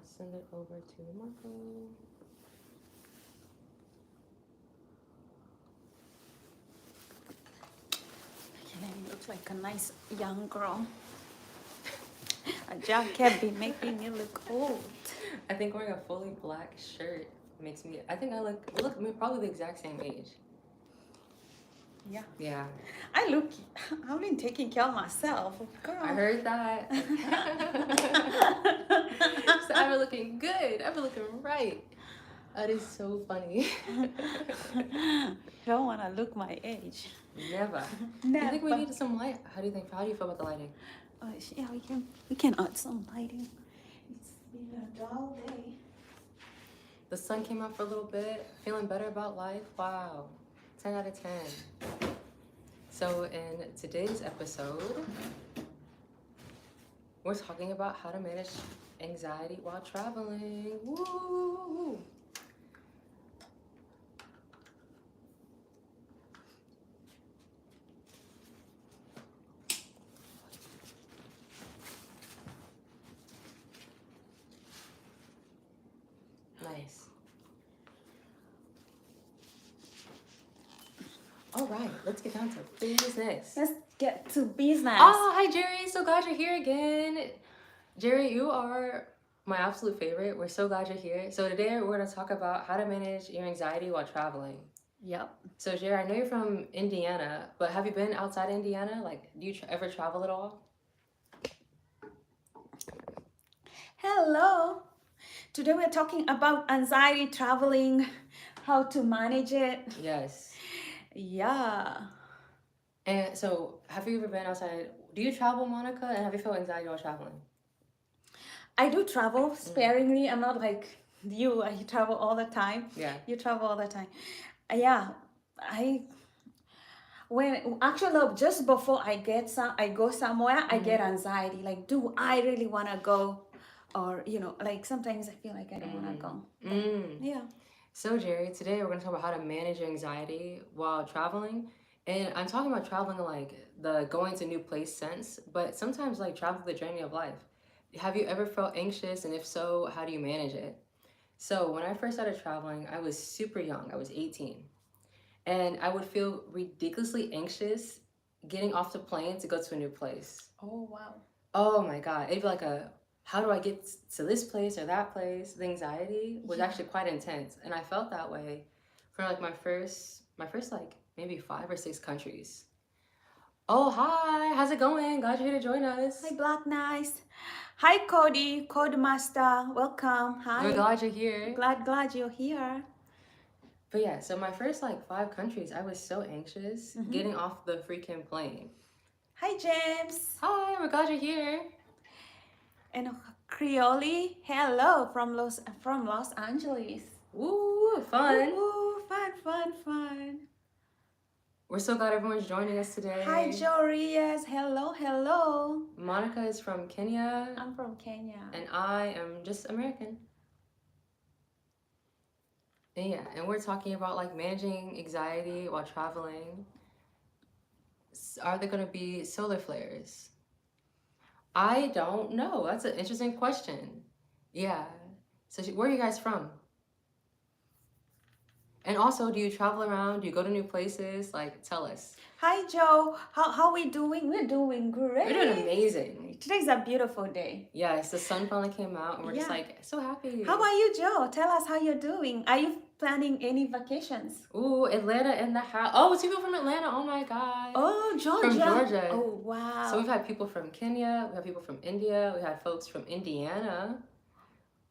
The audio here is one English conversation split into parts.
send it over to Marco. He looks like a nice young girl. A jacket be making me look old. I think wearing a fully black shirt makes me. I think I look probably the exact same age. Yeah. Yeah. I've been taking care of myself, girl. I heard that. So I've been looking good. I've been looking right. That is so funny. Don't want to look my age. Never. Never. I think we need some light. How do you feel about the lighting? Yeah, we can add some lighting. It's been a dull day. The sun came out for a little bit. Feeling better about life. Wow. 10 out of 10. So in today's episode, we're talking about how to manage anxiety while traveling. Woo! Nice. All right, let's get down to business. Let's get to business. Oh, hi Jerry. So glad you're here again. Jerry, you are my absolute favorite. We're so glad you're here. So today we're going to talk about how to manage your anxiety while traveling. Yep. So Jerry, I know you're from Indiana, but have you been outside Indiana? Like, do you ever travel at all? Hello. Today we're talking about anxiety traveling, how to manage it. Yes. Yeah. And so, have you ever been outside? Do you travel, Monica? And have you felt anxiety while traveling? I do travel sparingly. I'm not like you. I travel all the time. Yeah. You travel all the time. Yeah. Just before I go somewhere, I get anxiety. Like, do I really want to go? Or, like sometimes I feel like I don't want to go. Yeah. So Jerry, today we're going to talk about how to manage your anxiety while traveling. And I'm talking about traveling like the going to new place sense, but sometimes like travel the journey of life. Have you ever felt anxious? And if so, how do you manage it? So when I first started traveling, I was super young. I was 18. And I would feel ridiculously anxious getting off the plane to go to a new place. Oh, wow. Oh my God. It'd be like how do I get to this place or that place? The anxiety was actually quite intense. And I felt that way for like my first like maybe 5 or 6 countries. Oh, hi. How's it going? Glad you're here to join us. Hi, Black Nice. Hi, Cody, Codemaster. Welcome. Hi. We're glad you're here. Glad you're here. But yeah, so my first like 5 countries, I was so anxious getting off the freaking plane. Hi, James. Hi, we're glad you're here. And Creole, hello from Los Angeles. Woo, fun. Woo, fun. We're so glad everyone's joining us today. Hi, Jorias. Hello. Monica is from Kenya. I'm from Kenya. And I am just American. And yeah, and we're talking about like managing anxiety while traveling. Are there going to be solar flares? I don't know. That's an interesting question. Yeah. So where are you guys from? And also, do you travel around? Do you go to new places? Like, tell us. Hi, Joe. How we doing? We're doing great. We're doing amazing. Today's a beautiful day. Yes, the sun finally came out, and we're just like so happy. How about you, Joe? Tell us how you're doing. Are you planning any vacations? Ooh, Atlanta in the house. Oh, 2 people from Atlanta. Oh my God. Oh, Georgia. From Georgia. Oh, wow. So we've had people from Kenya. We have people from India. We had folks from Indiana.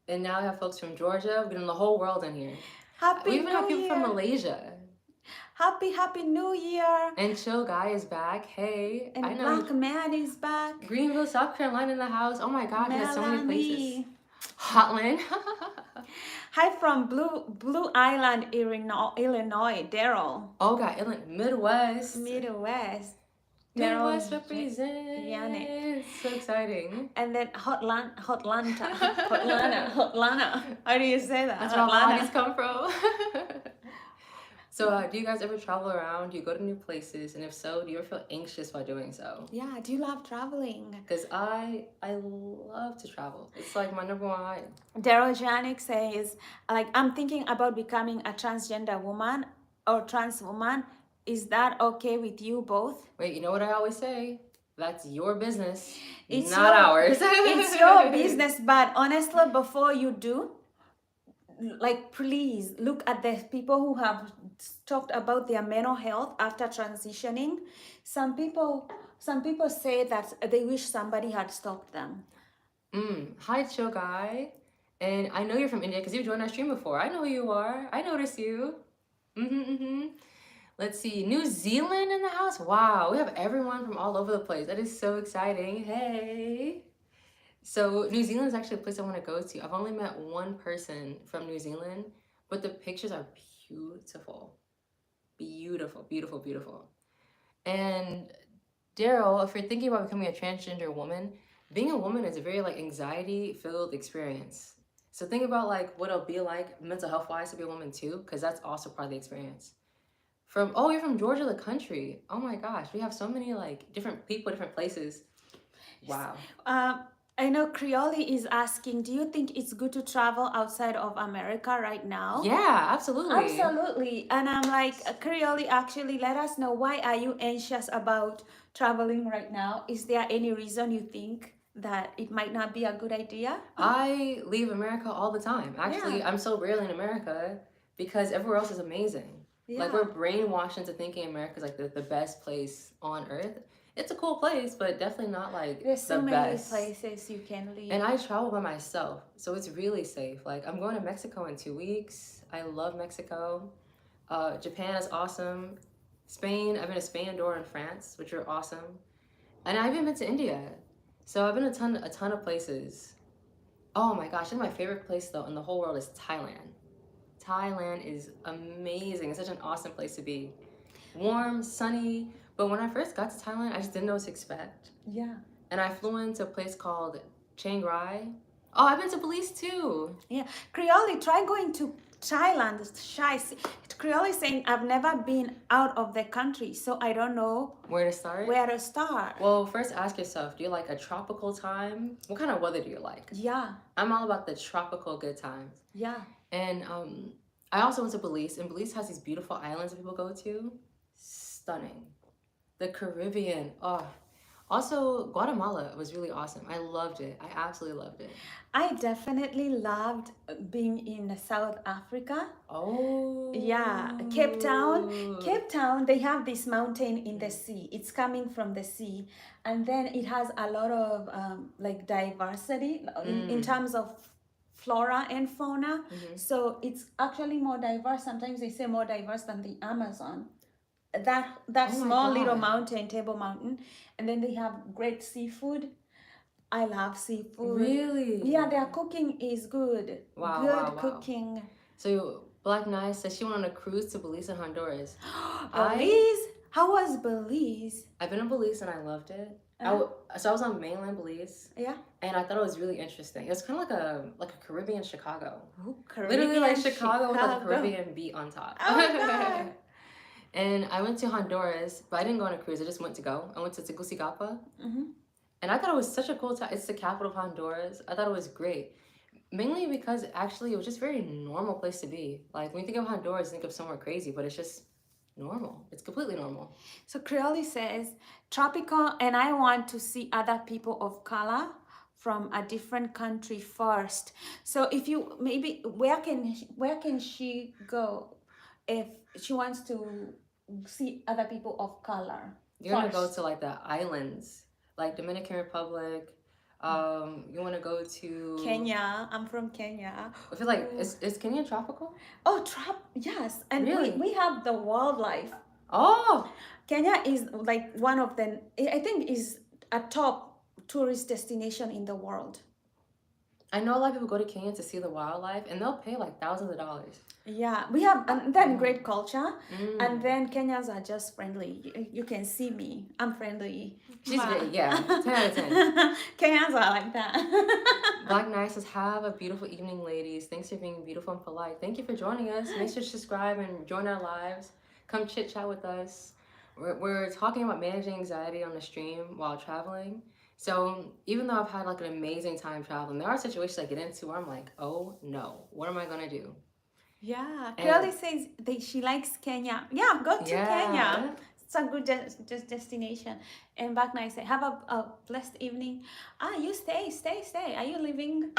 And now we have folks from Georgia. We're getting the whole world in here. We even have people from Malaysia. Happy New Year. And Chill Guy is back. Hey. And I know. Black Man is back. Greenville, South Carolina in the house. Oh my God, he has so many places. Melanie. Hotland. Hi from Blue Island, Illinois, Daryl. Oh God, Midwest. Midwest. Midwest represent. Yannick. So exciting. And then Hotlanta. How do you say that? That's where all the hotties come from. So, do you guys ever travel around? Do you go to new places? And if so, do you ever feel anxious while doing so? Yeah, do you love traveling? Because I love to travel. It's like my number one hobby. Daryl Janik says, like, I'm thinking about becoming a transgender woman or trans woman. Is that okay with you both? Wait, you know what I always say? That's your business, It's not your- ours. It's your business, but honestly, before you do, like, please look at the people who have talked about their mental health after transitioning. Some people say that they wish somebody had stopped them. Hi, chill guy. And I know you're from India because you've joined our stream before. I know who you are. I noticed you. Let's see. New Zealand in the house. Wow, we have everyone from all over the place. That is so exciting. Hey. So New Zealand is actually a place I want to go to. I've only met one person from New Zealand, but the pictures are beautiful. Beautiful, beautiful, beautiful. And Daryl, if you're thinking about becoming a transgender woman, being a woman is a very like anxiety-filled experience. So think about like what it'll be like mental health wise to be a woman too, because that's also part of the experience. You're from Georgia, the country. Oh my gosh, we have so many like different people, different places. Wow. I know Creole is asking, do you think it's good to travel outside of America right now? Yeah, absolutely. Absolutely. And I'm like, Creole, actually, let us know, why are you anxious about traveling right now? Is there any reason you think that it might not be a good idea? I leave America all the time. Actually, Yeah. I'm so rarely in America because everywhere else is amazing. Like Yeah. we're brainwashed into thinking America's like the best place on earth. It's a cool place, but definitely not like There's so the many best. places you can live. And I travel by myself, so it's really safe. Like I'm going to Mexico in 2 weeks. I love Mexico. Japan is awesome. Spain, I've been to Spain, Andorra, and France, which are awesome. And I've even been to India. So I've been a ton of places. Oh my gosh, I think my favorite place though in the whole world is Thailand. Thailand is amazing. It's such an awesome place to be. Warm, sunny. But when I first got to Thailand, I just didn't know what to expect. Yeah. And I flew into a place called Chiang Rai. Oh, I've been to Belize too. Yeah. Creole, try going to Thailand. Creole is saying, I've never been out of the country, so I don't know Where to start? where to start. Well, first ask yourself, do you like a tropical time? What kind of weather do you like? Yeah. I'm all about the tropical good times. Yeah. And I also went to Belize, and Belize has these beautiful islands that people go to. Stunning. The Caribbean. Oh. Also, Guatemala was really awesome. I loved it. I absolutely loved it. I definitely loved being in South Africa. Oh. Yeah, Cape Town. Cape Town, they have this mountain in the sea. It's coming from the sea. And then it has a lot of like diversity in terms of flora and fauna. So it's actually more diverse. Sometimes they say more diverse than the Amazon. That Oh my small little God. mountain, Table Mountain. And then they have great seafood. I love seafood. Really? Yeah, their cooking is good. Wow, Good wow, wow. cooking. So Black Knight says she went on a cruise to Belize and Honduras. Belize? How was Belize? I've been in Belize and I loved it. So I was on mainland Belize. Yeah. And I thought it was really interesting. It was kind of like a Caribbean Chicago. Ooh, Literally like Caribbean Chicago with like a Caribbean beat on top. Oh my God. And I went to Honduras, but I didn't go on a cruise. I just went to go. I went to Tegucigalpa. And I thought it was such a cool time. It's the capital of Honduras. I thought it was great. Mainly because actually it was just a very normal place to be. Like when you think of Honduras, you think of somewhere crazy, but it's just normal. It's completely normal. So Creole says, tropical, and I want to see other people of color from a different country first. So if you, maybe, where can she go if she wants to see other people of color? You're gonna go to like the islands, like Dominican Republic. You want to go to Kenya. I'm from Kenya. I feel like is Kenya tropical? Oh, yes, and Really? we have the wildlife. Oh, Kenya is like one of the, I think, is a top tourist destination in the world. I know a lot of people go to Kenya to see the wildlife, and they'll pay like thousands of dollars. Yeah, we have and then great culture, and Mm. then Kenyans are just friendly. You can see me, I'm friendly. She's Wow. great, yeah, 10 out of 10. Kenyans are like that. Black Nice says, have a beautiful evening, ladies. Thanks for being beautiful and polite. Thank you for joining us. Make sure to subscribe and join our lives. Come chit chat with us. We're talking about managing anxiety on the stream while traveling. So even though I've had like an amazing time traveling, there are situations I get into where I'm like, oh no, what am I gonna do? Yeah, And- Curly says that she likes Kenya. Yeah, go to Kenya. It's a good just destination. And back night say, have a blessed evening. You stay. Are you leaving?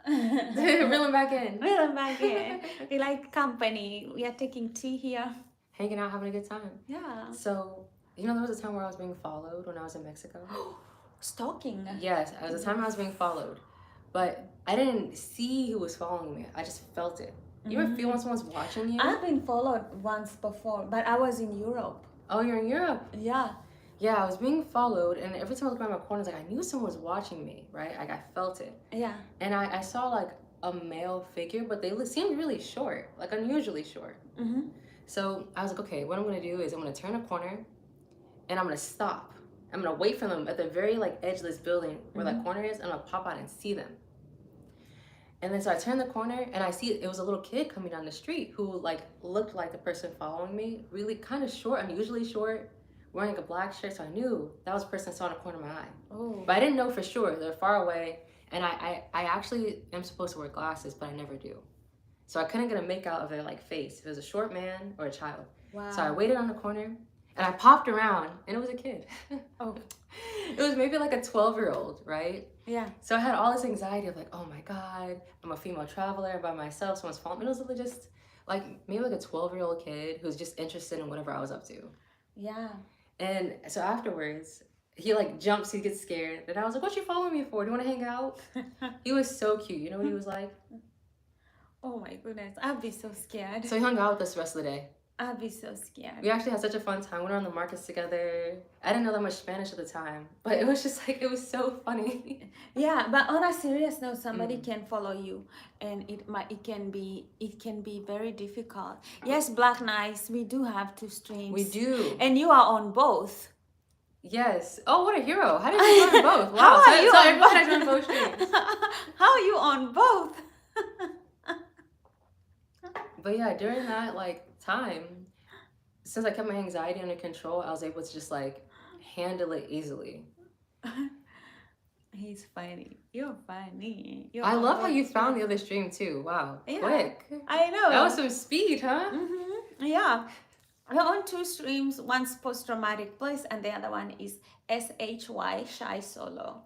Reel them back in. Reel 'em back in. We like company. We are taking tea here. Hanging out, having a good time. Yeah. So, there was a time where I was being followed when I was in Mexico. Stalking. Yes, there was a time I was being followed. But I didn't see who was following me. I just felt it. You ever feel when someone's watching you? I've been followed once before, but I was in Europe. Oh, you're in Europe. Yeah. Yeah, I was being followed, and every time I looked around my corners, like I knew someone was watching me, right? Like I felt it. Yeah. And I saw like a male figure, but they seemed really short, like unusually short. Mm-hmm. So I was like, okay, what I'm gonna do is I'm gonna turn a corner, and I'm gonna stop. I'm gonna wait for them at the very like edge of this building where that corner is, and I'm gonna pop out and see them. And then so I turned the corner and I see it was a little kid coming down the street who like looked like the person following me, really kind of short, unusually short, wearing a black shirt. So I knew that was the person I saw in the corner of my eye. Oh. But I didn't know for sure. They're far away. And I actually am supposed to wear glasses, but I never do. So I couldn't get a make out of their like face, if it was a short man or a child. Wow. So I waited on the corner and I popped around and it was a kid. Oh. It was maybe like a 12-year-old, right? Yeah. So I had all this anxiety of like, oh my God, I'm a female traveler by myself, someone's following me. It was really just like maybe like a 12-year-old kid who's just interested in whatever I was up to. Yeah. And so afterwards, he like jumps, he gets scared. And I was like, what you following me for? Do you want to hang out? He was so cute. You know what he was like? Oh my goodness. I'd be so scared. So he hung out with us the rest of the day. I'd be so scared. We actually had such a fun time. We went around the markets together. I didn't know that much Spanish at the time, but it was just like, it was so funny. Yeah, but on a serious note, somebody can follow you, and it can be very difficult. Yes, Black Nice, we do have two streams. We do. And you are on both. Yes. Oh, what a hero. How did you join both? Wow. How are you so on everyone had joined both streams. How are you on both? But yeah, during that like time, since I kept my anxiety under control, I was able to just like handle it easily. He's funny. You're funny. I love how you found the other stream too. Wow. Yeah. Quick. I know. That was some speed, huh? Yeah. We're on two streams. One's post-traumatic bliss, and the other one is SHY, Shy Solo.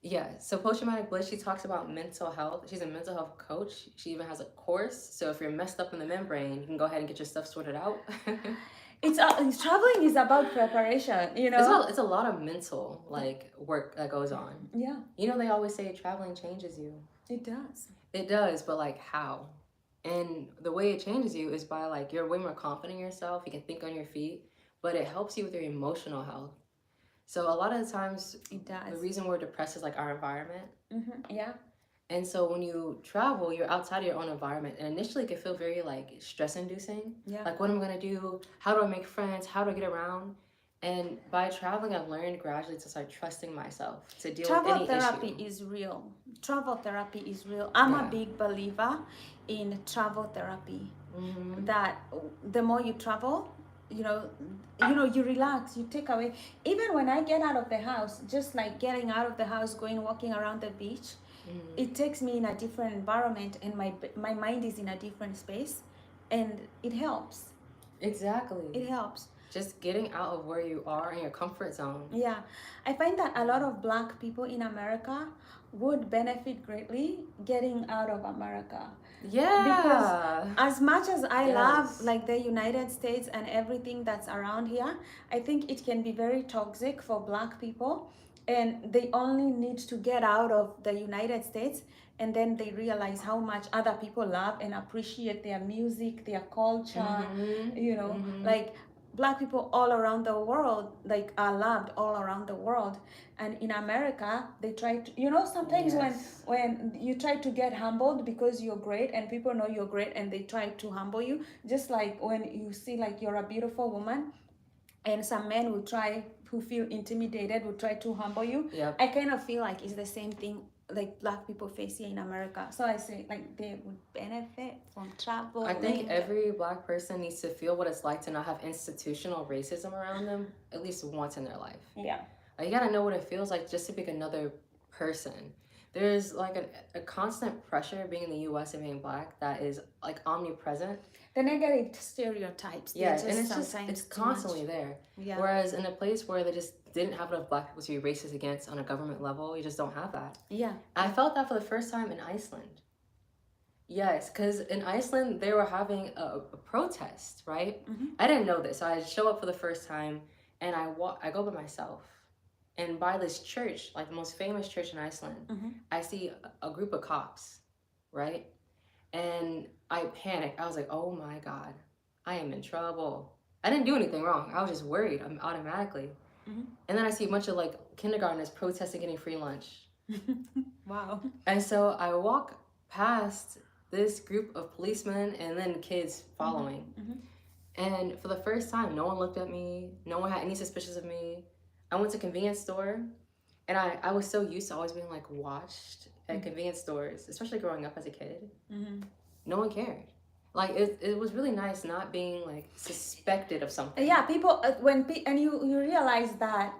Yeah, so post-traumatic bliss, she talks about mental health. She's a mental health coach. She even has a course. So if you're messed up in the membrane, you can go ahead and get your stuff sorted out. It's traveling is about preparation, you know. It's a lot of mental like work that goes on. Yeah, They always say traveling changes you. it does. It does, but like how? And the way it changes you is by like you're way more confident in yourself. You can think on your feet, but it helps you with your emotional health. So a lot of the times, It does. the reason we're depressed is like our environment. Yeah. And so when you travel, you're outside of your own environment. And initially it can feel very like stress inducing. Yeah. Like what am I gonna do? How do I make friends? How do I get around? And by traveling, I've learned gradually to start trusting myself to deal with Travel any therapy issue. is real. Travel therapy is real. I'm Yeah. a big believer in travel therapy. Mm-hmm. That the more you travel, you you relax, you take away. Even when I get out of the house, just like getting out of the house, walking around the beach, it takes me in a different environment, and my mind is in a different space, and it helps. Exactly. It helps. Just getting out of where you are in your comfort zone. Yeah, I find that a lot of Black people in America would benefit greatly getting out of America. Yeah. Because as much as I Yes. love like the United States and everything that's around here, I think it can be very toxic for Black people, and they only need to get out of the United States, and then they realize how much other people love and appreciate their music, their culture, Mhm. like black people all around the world like are loved all around the world, and in America they try to, you know, sometimes Yes. when you try to get humbled because you're great and people know you're great and they try to humble you, just like when you see like you're a beautiful woman and some men will try, who feel intimidated, will try to humble you. Yep. I kind of feel like it's the same thing like black people face here in America. So I say like they would benefit from traveling. I think every black person needs to feel what it's like to not have institutional racism around them at least once in their life. Yeah. Like, you gotta know what it feels like just to be another person. There's like a constant pressure being in the US and being black that is like omnipresent. The negative stereotypes. Yeah, they're and sometimes it's too much. constantly there. Yeah. Whereas in a place where they just didn't have enough black people to be racist against on a government level, you just don't have that. Yeah. I felt that for the first time in Iceland. Yes, because in Iceland they were having a protest, right? I didn't know this, so I show up for the first time, and I go by myself, and by this church, like the most famous church in Iceland, I see a group of cops, right? And I panicked. I was like, oh my God, I am in trouble. I didn't do anything wrong. I was just worried automatically. And then I see a bunch of like kindergartners protesting getting free lunch. Wow. And so I walk past this group of policemen and then kids following. And for the first time, no one looked at me. No one had any suspicions of me. I went to a convenience store, and I was so used to always being like watched at convenience stores, especially growing up as a kid. No one cared. Like it was really nice not being like suspected of something. Yeah, people and you realize that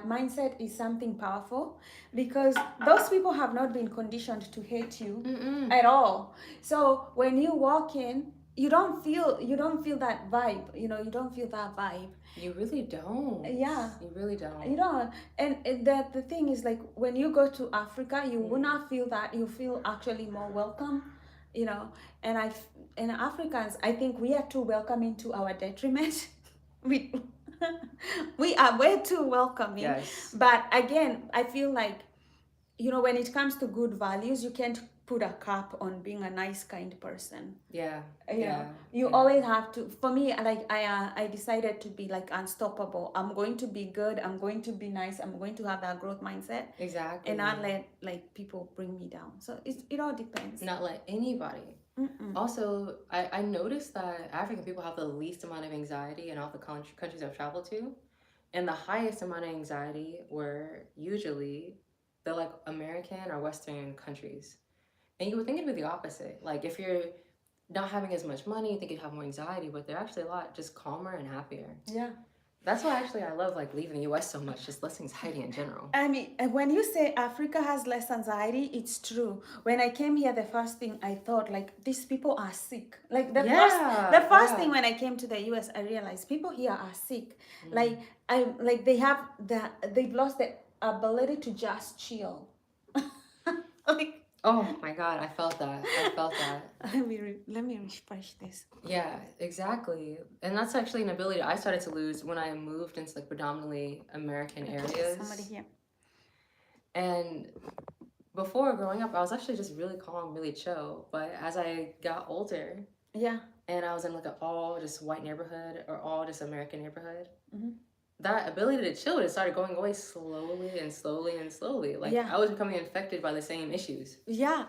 mindset is something powerful, because those people have not been conditioned to hate you at all. So when you walk in, you don't feel that vibe. You know, you don't feel that vibe. You really don't. Yeah. You really don't. You don't. And the thing is, like, when you go to Africa, you will not feel that. You feel actually more welcome, you know. And Africans, I think we are too welcoming to our detriment. we are way too welcoming. Yes. But again, I feel like, you know, when it comes to good values, you can't put a cap on being a nice, kind person. Yeah. You know, you always have to. For me, like I decided to be like unstoppable. I'm going to be good. I'm going to be nice. I'm going to have that growth mindset. Exactly. And not let like people bring me down. So it all depends. Not let anybody. Also, I noticed that African people have the least amount of anxiety in all the countries I've traveled to, and the highest amount of anxiety were usually the like American or Western countries. And you would think it'd be the opposite. Like, if you're not having as much money, you think you'd have more anxiety, but they're actually a lot just calmer and happier. Yeah. That's why actually I love like leaving the US so much, just less anxiety in general. I mean, when you say Africa has less anxiety, it's true. When I came here, the first thing I thought, like, these people are sick. Like the first thing when I came to the US, I realized people here are sick. Like they've lost the ability to just chill. Like, oh my God, I felt that. Let me refresh this. Yeah, exactly. And that's actually an ability I started to lose when I moved into like predominantly American areas. Somebody here. And before growing up, I was actually just really calm, really chill. But as I got older, and I was in like an all just white neighborhood or all just American neighborhood, that ability to chill just started going away slowly and slowly and slowly. Like I was becoming infected by the same issues. Yeah,